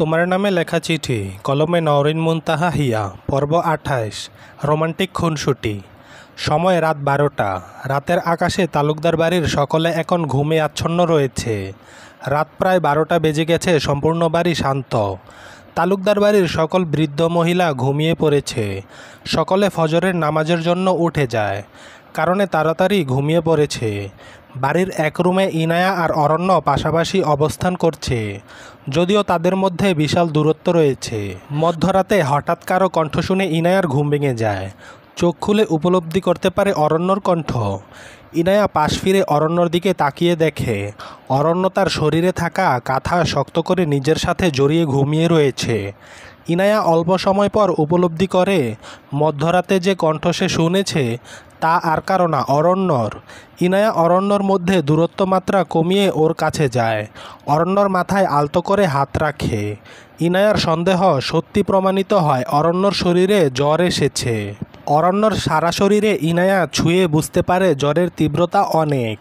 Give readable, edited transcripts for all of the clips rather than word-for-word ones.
তোমার নামে লেখা চিঠি কলমে নওরিন মুনতাহা হিয়া পর্ব ২৮ রোমান্টিক খুনসুটি। সময় রাত ১২টা। রাতের আকাশে তালুকদার বাড়ির সকলে এখন ঘুমে আচ্ছন্ন রয়েছে। রাত প্রায় ১২টা বেজে গেছে। সম্পূর্ণ বাড়ি শান্ত। তালুকদার বাড়ির সকল বৃদ্ধ মহিলা ঘুমিয়ে পড়েছে। সকলে ফজরের নামাজের জন্য উঠে যায়। কারণে তাড়াতাড়ি ঘুমিয়ে পড়েছে। বাড়ির এক রুমে ইনায়া আর অরণ্য পাশাপাশি অবস্থান করছে, যদিও তাদের মধ্যে বিশাল দূরত্ব রয়েছে। মধ্যরাতে হঠাৎ কারো কণ্ঠ শুনে ইনায়ার ঘুম ভেঙে যায়। চোখ খুলে উপলব্ধি করতে পারে অরণ্যর কণ্ঠ। ইনায়া পাশ ফিরে অরণ্যর দিকে তাকিয়ে দেখে অরণ্য তার শরীরে থাকা কাঁথা শক্ত করে নিজের সাথে জড়িয়ে ঘুমিয়ে রয়েছে। ইনায়া অল্প সময় পর উপলব্ধি করে মধ্যরাতে যে কণ্ঠ সে শুনেছে তা আর কারো না, অরণ্যর। ইনায়া অরণ্যর মধ্যে দূরত্ব মাত্রা কমিয়ে ওর কাছে যায়। অরণ্যর মাথায় আলতো করে হাত রাখে। ইনায়ার সন্দেহ সত্যি প্রমাণিত হয়, অরণ্যর শরীরে জ্বর এসেছে। অরণ্যর সারা শরীরে ইনায়া ছুঁয়ে বুঝতে পারে জ্বরের তীব্রতা অনেক।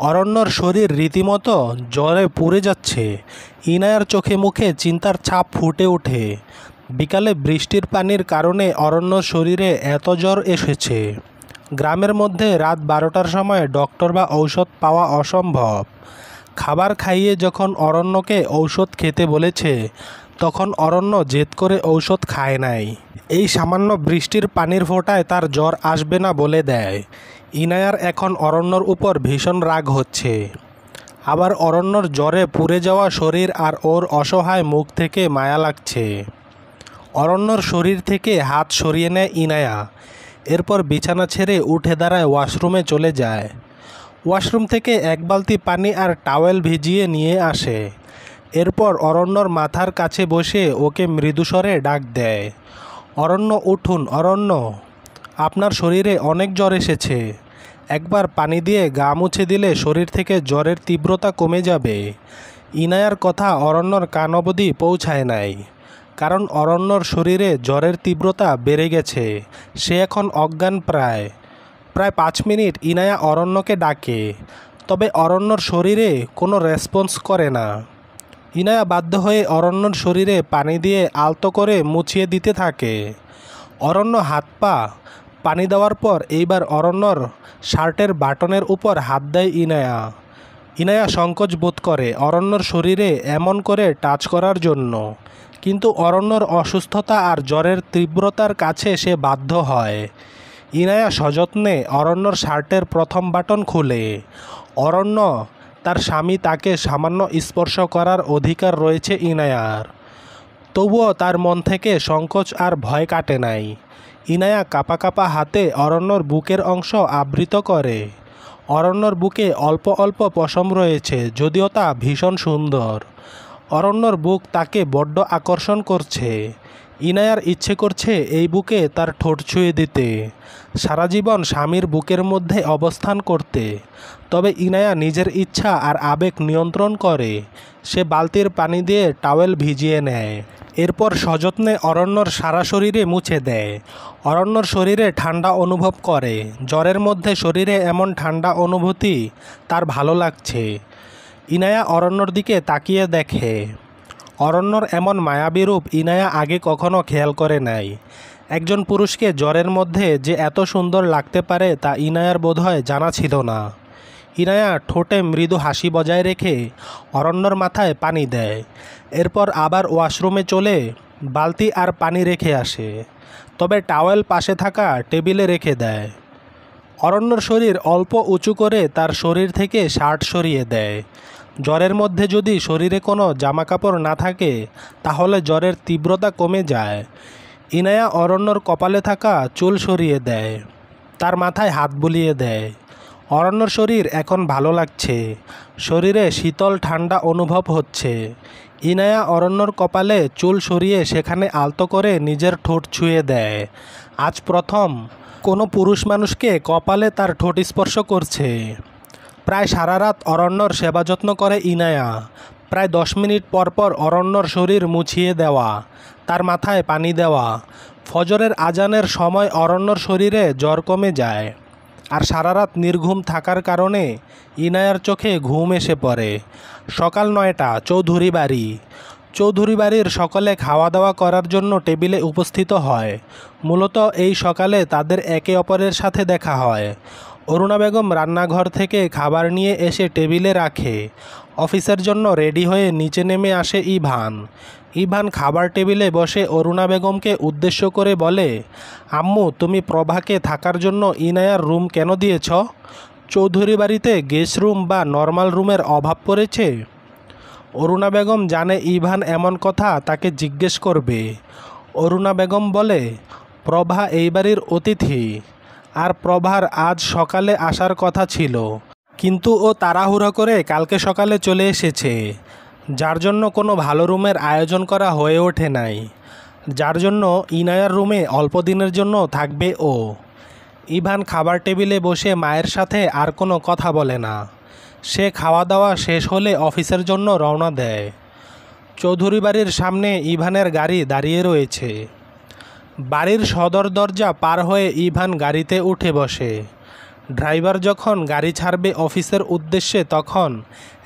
অরণ্যর শরীর রীতিমতো জ্বরে পুড়ে যাচ্ছে। ইনায়ার চোখে মুখে চিন্তার ছাপ ফুটে ওঠে। বিকালে বৃষ্টির পানির কারণে অরণ্যর শরীরে এত জ্বর এসেছে। গ্রামের মধ্যে রাত ১২টার সময় ডক্টর বা ঔষধ পাওয়া অসম্ভব। খাবার খাইয়ে যখন অরণ্যকে ঔষধ খেতে বলেছে তখন অরণ্য জেদ করে ঔষধ খায় নাই। এই সামান্য বৃষ্টির পানির ফোঁটায় তার জ্বর আসবে না বলে দেয়। ইনায়ার এখন অরণ্যর উপর ভীষণ রাগ হচ্ছে। আবার অরণ্যর জ্বরে পুড়ে যাওয়া শরীর আর ওর অসহায় মুখ থেকে মায়া লাগছে। অরণ্যর শরীর থেকে হাত সরিয়ে নেয় ইনায়া। এরপর বিছানা ছেড়ে উঠে দাঁড়ায়, ওয়াশরুমে চলে যায়। ওয়াশরুম থেকে এক বালতি পানি আর টাওয়েল ভিজিয়ে নিয়ে আসে। এরপর অরণ্যর মাথার কাছে বসে ওকে মৃদুস্বরে ডাক দেয়, অরণ্য উঠুন, অরণ্য, আপনার শরীরে অনেক জ্বর এসেছে। একবার পানি দিয়ে গা মুছে দিলে শরীর থেকে জ্বরের তীব্রতা কমে যাবে। ইনায়ার কথা অরণ্যর কান অবধি পৌঁছায় নাই, কারণ অরণ্যর শরীরে জ্বরের তীব্রতা বেড়ে গেছে। সে এখন অজ্ঞান। প্রায় ৫ মিনিট ইনায়া অরণ্যকে ডাকে, তবে অরণ্যর শরীরে কোনো রেসপন্স করে না। ইনায়া বাধ্য হয়ে অরণ্যর শরীরে পানি দিয়ে আলতো করে মুছিয়ে দিতে থাকে। অরণ্য হাত পা পানি দেওয়ার পর এইবার অরণ্যর শার্টের বাটনের উপর হাত দেয় ইনায়া। ইনায়া সংকোচ বোধ করে অরণ্যর শরীরে এমন করে টাচ করার জন্য, কিন্তু অরণ্যর অসুস্থতা আর জ্বরের তীব্রতার কাছে সে বাধ্য হয়। ইনায়া সযত্নে অরণ্যর শার্টের প্রথম বাটন খুলে। অরণ্য তার স্বামী, তাকে সামান্য স্পর্শ করার অধিকার রয়েছে ইনায়ার। তবুও তার মন থেকে সংকোচ আর ভয় কাটে নাই। ইনায়া কাঁপা কাঁপা হাতে অরণ্যর বুকের অংশ আবৃত করে। অরণ্যর বুকে অল্প অল্প পশম রয়েছে, যদিও তা ভীষণ সুন্দর। অরণ্যর বুক তাকে বড্ড আকর্ষণ করছে। ইনায়ার ইচ্ছে করছে এই বুকে তার ঠোঁট ছুঁয়ে দিতে, সারা জীবন স্বামীর বুকের মধ্যে অবস্থান করতে। তবে ইনায়া নিজের ইচ্ছা আর আবেগ নিয়ন্ত্রণ করে। সে বালতির পানি দিয়ে টাওয়েল ভিজিয়ে নেয়। এরপর সযত্নে অরণ্যর সারা শরীরে মুছে দেয়। অরণ্যর শরীরে ঠান্ডা অনুভব করে। জ্বরের মধ্যে শরীরে এমন ঠান্ডা অনুভূতি তার ভালো লাগছে। ইনায়া অরণ্যর দিকে তাকিয়ে দেখে। অরণ্যর এমন মায়াবী রূপ ইনায়া আগে কখনো খেয়াল করে নাই। একজন পুরুষকে জ্বরের মধ্যে যে এত সুন্দর লাগতে পারে তা ইনায়ার বোধহয় জানা ছিল না। ইনায়া ঠোঁটে মৃদু হাসি বজায় রেখে অরণ্যর মাথায় পানি দেয়। এরপর আবার ওয়াশরুমে চলে বালতি আর পানি রেখে আসে, তবে টাওয়েল পাশে থাকা টেবিলে রেখে দেয়। অরণ্যর শরীর অল্প উঁচু করে তার শরীর থেকে শার্ট সরিয়ে দেয়। জ্বরের মধ্যে যদি শরীরে কোনো জামাকাপড় না থাকে তাহলে জ্বরের তীব্রতা কমে যায়। ইনায়া অরণ্যর কপালে থাকা চুল সরিয়ে দেয়, তার মাথায় হাত বুলিয়ে দেয়। অরণ্যর শরীর এখন ভালো লাগছে। শরীরে শীতল ঠান্ডা অনুভব হচ্ছে। ইনায়া অরণ্যর কপালে চুল সরিয়ে সেখানে আলতো করে নিজের ঠোঁট ছুঁয়ে দেয়। আজ প্রথম কোনো পুরুষ মানুষকে কপালে তার ঠোঁট স্পর্শ করছে। প্রায় সারা রাত অরণ্যর সেবা যত্ন করে ইনায়া। প্রায় 10 মিনিট পর পর অরণ্যর শরীর মুছিয়ে দেওয়া, তার মাথায় পানি দেওয়া। ফজরের আজানের সময় অরণ্যর শরীরে জ্বর কমে যায়। আর সারা রাত নির্ঘুম থাকার কারণে ইনায়ার চোখে ঘুম এসে পড়ে। সকাল 9টা, চৌধুরী বাড়ি। চৌধুরী বাড়ির সকলে খাওয়া দাওয়া করার জন্য টেবিলে উপস্থিত হয়। মূলত এই সকালে তাদের একে অপরের সাথে দেখা হয়। অরুণা বেগম রান্নাঘর থেকে খাবার নিয়ে এসে টেবিলে রাখে। অফিসের জন্য রেডি হয়ে নিচে নেমে আসে ইভান। ইভান খাবার টেবিলে বসে অরুণা বেগমকে উদ্দেশ্য করে বলে, আম্মু, তুমি প্রভাকে থাকার জন্য ইনায়ার রুম কেন দিয়েছ? চৌধুরী বাড়িতে গেস্ট রুম বা নর্মাল রুমের অভাব পড়েছে? অরুণা বেগম জানে ইভান এমন কথা তাকে জিজ্ঞেস করবে। অরুণা বেগম বলে, প্রভা এই বাড়ির অতিথি, আর প্রভার আজ সকালে আসার কথা ছিল, কিন্তু ও তাড়াহুড়ো করে কালকে সকালে চলে এসেছে, যার জন্য কোনো ভালো রুমের আয়োজন করা হয়ে ওঠে নাই, যার জন্য ইনায়ার রুমে অল্প দিনের জন্য থাকবে ও। ইভান খাবার টেবিলে বসে মায়ের সাথে আর কোনো কথা বলে না। সে খাওয়া দাওয়া শেষ হলে অফিসের জন্য রওনা দেয়। চৌধুরী বাড়ির সামনে ইভানের গাড়ি দাঁড়িয়ে রয়েছে। বাড়ির সদর দরজা পার হয়ে ইভান গাড়িতে উঠে বসে। ড্রাইভার যখন গাড়ি ছাড়বে অফিসের উদ্দেশ্যে, তখন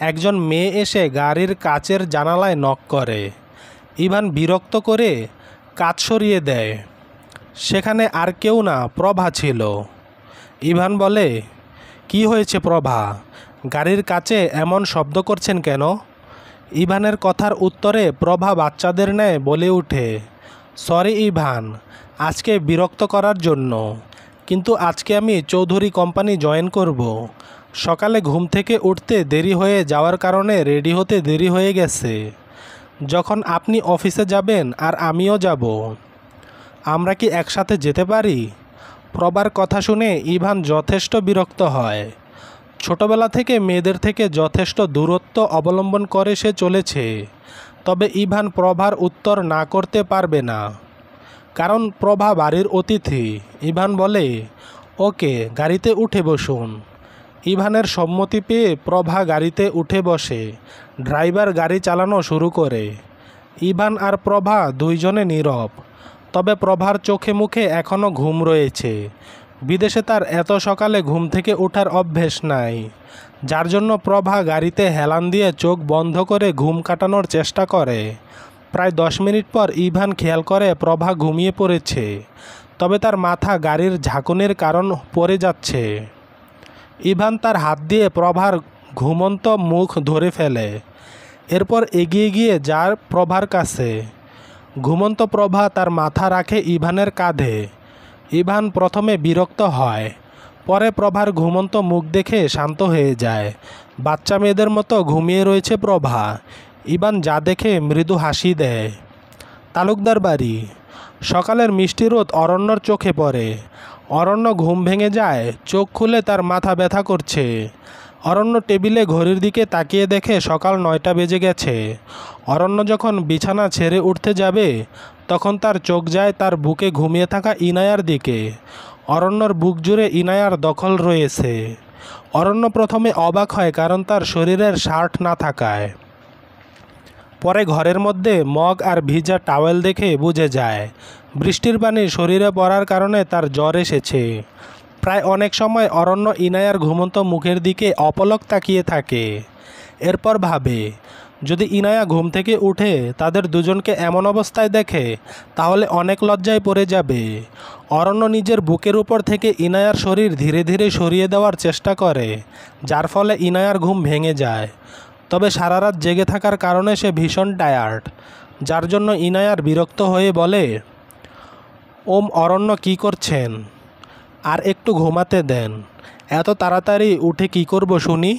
একজন মেয়ে এসে গাড়ির কাচের জানালায় নক করে। ইভান বিরক্ত করে কাচ সরিয়ে দেয়। সেখানে আর কেউ না, প্রভা ছিল। ইভান বলে, কি হয়েছে প্রভা? গাড়ির কাছে এমন শব্দ করছেন কেন? ইভানের কথার উত্তরে প্রভা বাচ্চাদের ন্যায় বলে ওঠে, সরি ইভান, আজকে বিরক্ত করার জন্য, কিন্তু আজকে আমি চৌধুরী কোম্পানি জয়েন করব। সকালে ঘুম থেকে উঠতে দেরি হয়ে যাওয়ার কারণে রেডি হতে দেরি হয়ে গেছে। যখন আপনি অফিসে যাবেন আর আমিও যাব, আমরা কি একসাথে যেতে পারি? প্রভার কথা শুনে ইভান যথেষ্ট বিরক্ত হয়। ছোটবেলা থেকে মেয়েদের থেকে যথেষ্ট দূরত্ব অবলম্বন করে সে চলেছে। তবে ইভান প্রভার উত্তর না করতে পারবে না, কারণ প্রভা বাড়ির অতিথি। ইভান বলে, ওকে, গাড়িতে উঠে বসুন। ইভানের সম্মতি পেয়ে প্রভা গাড়িতে উঠে বসে। ড্রাইভার গাড়ি চালানো শুরু করে। ইভান আর প্রভা দুইজনে নীরব। তবে প্রভার চোখে মুখে এখনও ঘুম রয়েছে। বিদেশে তার এত সকালে ঘুম থেকে ওঠার অভ্যেস নাই, যার জন্য প্রভা গাড়িতে হেলান দিয়ে চোখ বন্ধ করে ঘুম কাটানোর চেষ্টা করে। প্রায় 10 মিনিট পর ইভান খেয়াল করে প্রভা ঘুমিয়ে পড়েছে, তবে তার মাথা গাড়ির ঝাঁকুনির কারণ পড়ে যাচ্ছে। ইভান তার হাত দিয়ে প্রভার ঘুমন্ত মুখ ধরে ফেলে। এরপর এগিয়ে গিয়ে যায় প্রভার কাছে। ঘুমন্ত প্রভা তার মাথা রাখে ইভানের কাঁধে। ইভান প্রথমে বিরক্ত হয়, পরে প্রভার ঘুমন্ত মুখ দেখে শান্ত হয়ে যায়। বাচ্চা মেয়েদের মতো ঘুমিয়ে রয়েছে প্রভা। ইভান যা দেখে মৃদু হাসি দেয়। তালুকদার বাড়ি। সকালের মিষ্টি রোদ অরণ্যর চোখে পড়ে। অরণ্য ঘুম ভেঙে যায়। চোখ খুলে তার মাথা ব্যথা করছে। অরণ্য টেবিলে ঘড়ির দিকে তাকিয়ে দেখে সকাল 9টা বেজে গেছে। অরণ্য যখন বিছানা ছেড়ে উঠতে যাবে, তখন তার চোখ যায় তার বুকে ঘুমিয়ে থাকা ইনায়ার দিকে। অরণ্যর বুক জুড়ে ইনায়ার দখল রয়েছে। অরণ্য প্রথমে অবাক হয়, কারণ তার শরীরের শার্ট না থাকায়। পরে ঘরের মধ্যে মগ আর ভিজা টাওয়েল দেখে বুঝে যায় বৃষ্টির পানি শরীরে পড়ার কারণে তার জ্বর এসেছে। প্রায় অনেক সময় অরণ্য ইনায়ার ঘুমন্ত মুখের দিকে অপলক তাকিয়ে থাকে। এরপর ভাবে, যদি ইনায়া ঘুম থেকে উঠে তাদের দুজনকে এমন অবস্থায় দেখে, তাহলে অনেক লজ্জায় পড়ে যাবে। অরণ্য নিজের বুকের উপর থেকে ইনায়ার শরীর ধীরে ধীরে সরিয়ে দেওয়ার চেষ্টা করে, যার ফলে ইনায়ার ঘুম ভেঙে যায়। তবে সারা রাত জেগে থাকার কারণে সে ভীষণ টায়ার্ড, যার জন্য ইনায়ার বিরক্ত হয়ে বলে, ওম অরণ্য, কি করছেন? আর একটু ঘুমাতে দেন। এত তাড়াতাড়ি উঠে কি করব শুনি?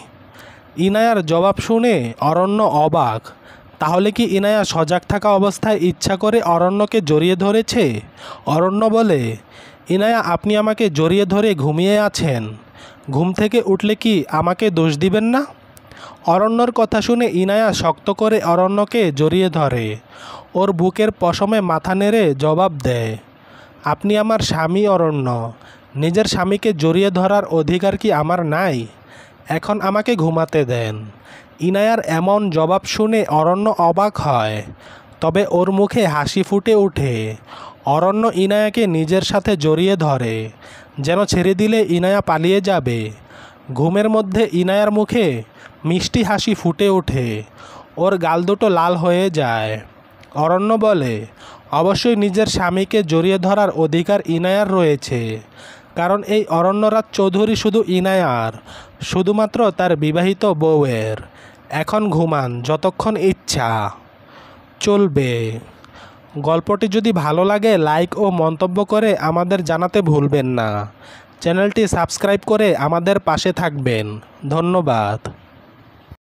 ইনায়ার জবাব শুনে অরণ্য অবাক। তাহলে কি ইনায়া সজাগ থাকা অবস্থায় ইচ্ছা করে অরণ্যকে জড়িয়ে ধরেছে? অরণ্য বলে, ইনায়া, আপনি আমাকে জড়িয়ে ধরে ঘুমিয়ে আছেন। ঘুম থেকে উঠলে কি আমাকে দোষ দিবেন না? অরণ্যর কথা শুনে ইনায়া শক্ত করে অরণ্যকে জড়িয়ে ধরে। ওর বুকের পশমে মাথা নেড়ে জবাব দেয়, আপনি আমার স্বামী অরণ্য। নিজের স্বামীকে জড়িয়ে ধরার অধিকার কি আমার নাই? এখন আমাকে ঘুমাতে দেন। ইনায়ার এমন জবাব শুনে অরণ্য অবাক হয়, তবে ওর মুখে হাসি ফুটে ওঠে। অরণ্য ইনায়াকে নিজের সাথে জড়িয়ে ধরে, যেন ছেড়ে দিলে ইনায়া পালিয়ে যাবে। ঘুমের মধ্যে ইনায়ার মুখে মিষ্টি হাসি ফুটে ওঠে। ওর গাল দুটো লাল হয়ে যায়। অরণ্য বলে, অবশ্যই নিজের স্বামীকে জড়িয়ে ধরার অধিকার ইনায়ার রয়েছে, কারণ এই অরণ্যরাজ চৌধুরী শুধু ইনায়ার, শুধুমাত্র তার বিবাহিত বউয়ের। এখন ঘুমান যতক্ষণ ইচ্ছা। চলবে। গল্পটি যদি ভালো লাগে লাইক ও মন্তব্য করে আমাদের জানাতে ভুলবেন না। চ্যানেলটি সাবস্ক্রাইব করে আমাদের পাশে থাকবেন। ধন্যবাদ।